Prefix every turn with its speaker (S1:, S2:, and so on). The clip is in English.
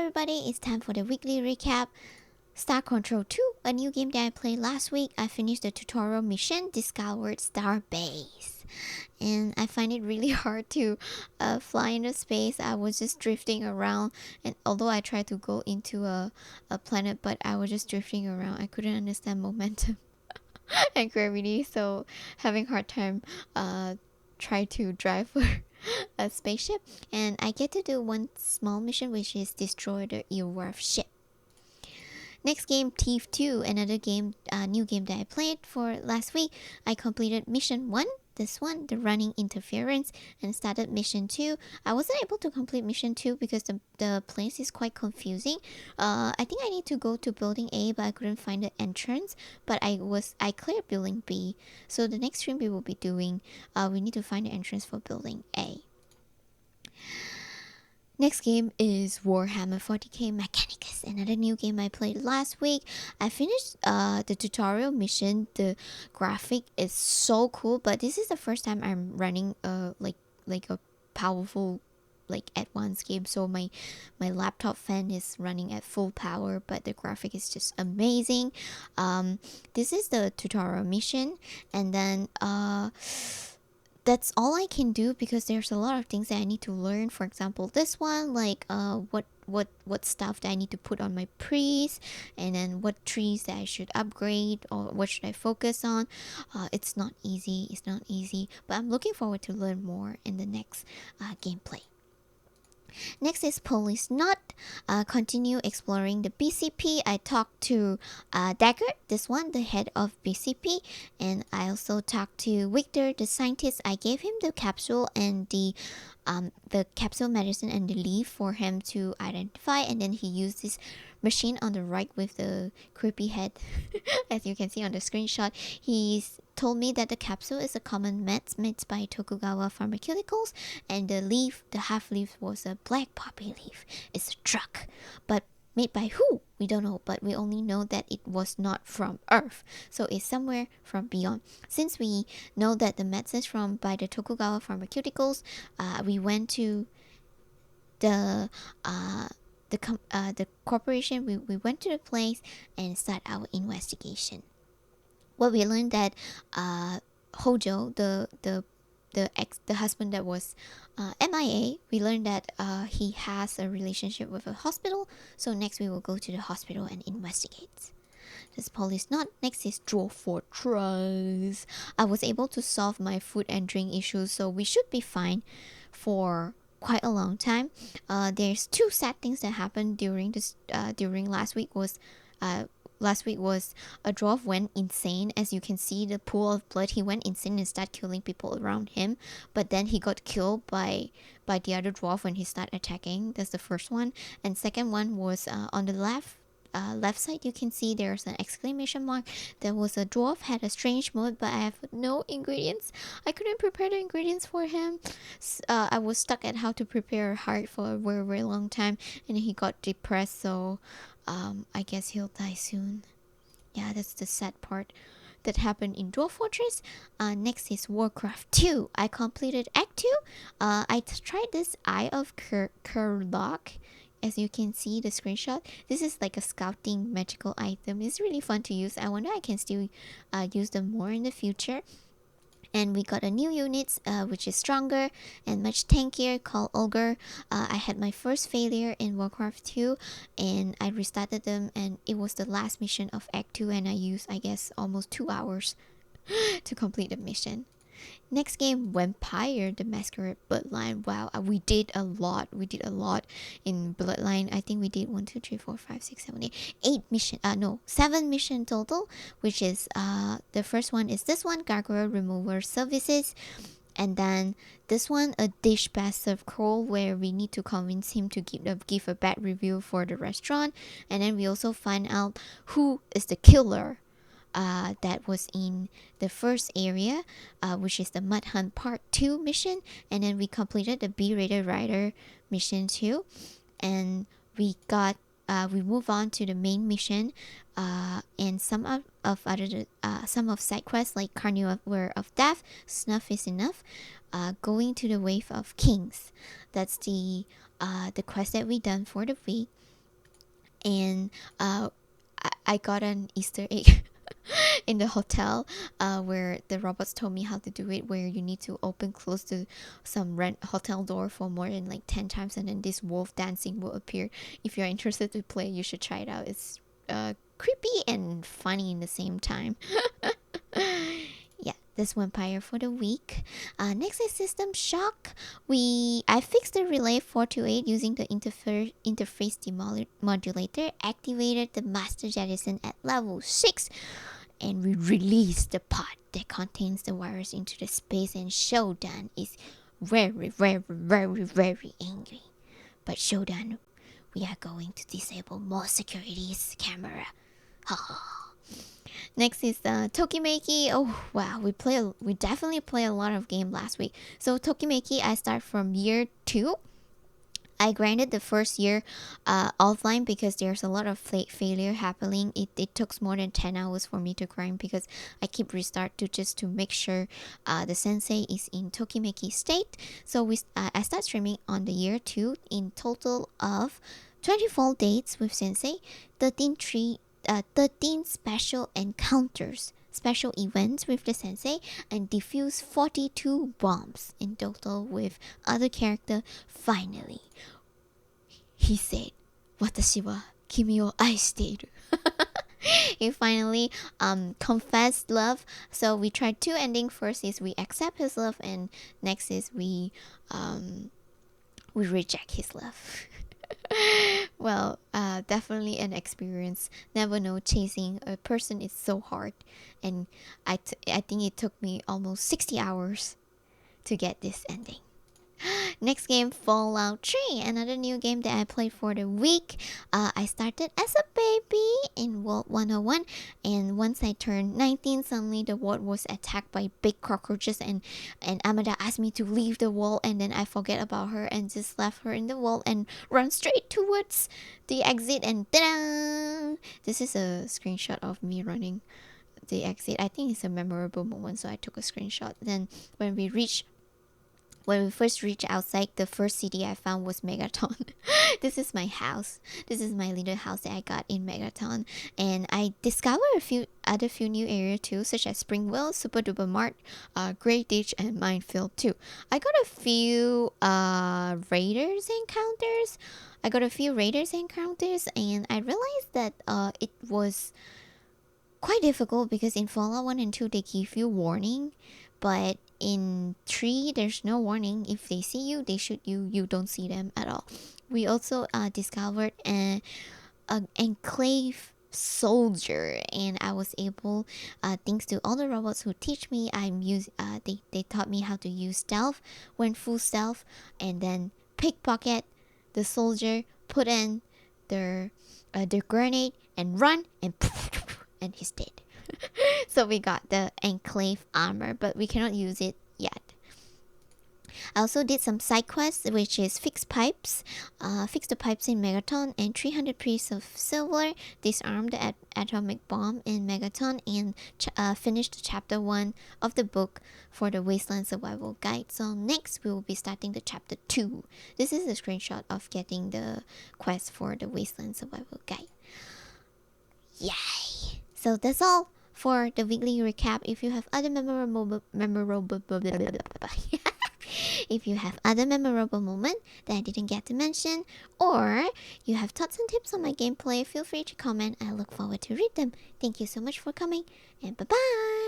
S1: everybody, it's time for the weekly recap. Star Control 2, a new game that I played last week. I finished the tutorial mission, Discovered Star Base. And I find it really hard to fly into space. I was just drifting around, and although I tried to go into a planet, but I was just drifting around. I couldn't understand momentum and gravity, so having hard time try to drive for a spaceship. And I get to do one small mission, which is destroy the Dwarf ship. Next game, Thief 2, another game, new game that I played for last week. I completed mission 1, this one, the running interference, and started mission 2. I wasn't able to complete mission 2 because the place is quite confusing. I think I need to go to building A, but I couldn't find the entrance. But I cleared building B. So the next stream we will be doing, we need to find the entrance for building A. Next game is Warhammer 40k Mechanicus, another new game I played last week. I finished the tutorial mission. The graphic is so cool, but this is the first time I'm running like a powerful advanced game, so my laptop fan is running at full power, but the graphic is just amazing. This is the tutorial mission, and then that's all I can do because there's a lot of things that I need to learn. For example, this one, like what stuff that I need to put on my priest, and then what trees that I should upgrade or what should I focus on. It's not easy, but I'm looking forward to learn more in the next gameplay. Next is Policenauts. Continue exploring the BCP. I talked to Dagger, this one, the head of BCP, and I also talked to Victor, the scientist. I gave him the capsule and the capsule medicine and the leaf for him to identify, and then he used this machine on the right with the creepy head as you can see on the screenshot. He's told me that the capsule is a common meds made by Tokugawa Pharmaceuticals, and the leaf, the half leaf, was a black poppy leaf. It's a drug, but made by who? We don't know, but we only know that it was not from Earth, so it's somewhere from beyond. Since we know that the meds is from by the Tokugawa Pharmaceuticals, we went to the corporation. We went to the place and start our investigation. Well, we learned that Hojo, the husband that was MIA, we learned that he has a relationship with a hospital. So next we will go to the hospital and investigate. This Policenauts. Next is Dwarf Fortress. I was able to solve my food and drink issues, so we should be fine for quite a long time. There's two sad things that happened during last week was a dwarf went insane. As you can see, the pool of blood, he went insane and started killing people around him, but then he got killed by the other dwarf when he started attacking. That's the first one. And second one was on the left side, you can see there's an exclamation mark. There was a dwarf had a strange mode, but I have no ingredients. I couldn't prepare the ingredients for him. I was stuck at how to prepare a heart for a very, very long time, and he got depressed, so I guess he'll die soon. Yeah, that's the sad part that happened in Dwarf Fortress. Next is Warcraft 2. I completed Act 2. I tried this Eye of Kurlock. As you can see the screenshot, this is like a scouting magical item. It's really fun to use. I wonder I can still use them more in the future. And we got a new unit which is stronger and much tankier, called Ogre. I had my first failure in Warcraft 2 and I restarted them, and it was the last mission of Act 2, and I used, I guess, almost 2 hours to complete the mission. Next game, Vampire the Masquerade Bloodline. Wow, we did a lot. In Bloodline. I think we did 1, 2, 3, 4, 5, 6, 7, 8 mission. 7 mission total. Which is the first one is this one, Gargoyle Remover Services, and then this one, a dish best served crawl, where we need to convince him to give a bad review for the restaurant, and then we also find out who is the killer. That was in the first area, which is the Mud Hunt Part 2 mission, and then we completed the B-rated rider mission 2, and we move on to the main mission, and some of side quests like Carnival of Death, Snuff is Enough, going to the Wave of Kings. That's the quest that we done for the week. and I got an Easter egg in the hotel, where the robots told me how to do it, where you need to open close to some hotel door for more than like 10 times, and then this wolf dancing will appear. If you're interested to play, you should try it out. It's creepy and funny in the same time. Yeah, this vampire for the week. Next is System Shock. I fixed the relay 428 using the interface demodulator, activated the Master Jettison at level 6, and we released the pod that contains the virus into the space, and Shodan is very, very, very, very angry. But Shodan, we are going to disable more security's camera. Next is Tokimeki. Oh wow, we definitely play a lot of game last week. So Tokimeki, I start from year 2. I grinded the first year offline because there's a lot of failure happening. It took more than 10 hours for me to grind because I keep restart to make sure the sensei is in Tokimeki state. So I start streaming on the year 2 in total of 24 dates with sensei, 13 special encounters, special events with the sensei, and defuse 42 bombs in total with other character. Finally, he said, "Watashi wa kimi o aishiteiru." He finally confessed love. So we tried 2 endings. First is we accept his love, and next is we reject his love. Well, definitely an experience. Never know, chasing a person is so hard, and I think it took me almost 60 hours to get this ending. Next game, Fallout 3, another new game that I played for the week. I started as a baby in World 101, and once I turned 19, suddenly the world was attacked by big cockroaches, and Amada asked me to leave the world, and then I forget about her and just left her in the world and run straight towards the exit, and ta-da! This is a screenshot of me running the exit. I think it's a memorable moment, so I took a screenshot. Then when we first reached outside, the first city I found was Megaton. This is my house. This is my little house that I got in Megaton. And I discovered a few new areas too, such as Springville, Super Duper Mart, Great Ditch, and Minefield too. I got a few raiders encounters. And I realized that it was quite difficult because in Fallout 1 and 2 they give you warning, but in 3 there's no warning. If they see you, they shoot you. You don't see them at all. We also discovered an enclave soldier, and I was able, thanks to all the robots who teach me, they taught me how to use stealth, went full stealth, and then pickpocket the soldier, put in the grenade and run, and and he's dead. So we got the enclave armor, but we cannot use it yet. I also did some side quests, which is fix the pipes in Megaton, and 300 pieces of silver, disarm the atomic bomb in Megaton, and finished chapter 1 of the book for the Wasteland Survival Guide. So next we will be starting the chapter 2. This is a screenshot of getting the quest for the Wasteland Survival Guide. Yay! So that's all for the weekly recap. If you have other memorable if you have other memorable moment that I didn't get to mention, or you have thoughts and tips on my gameplay, feel free to comment. I look forward to read them. Thank you so much for coming, and bye bye.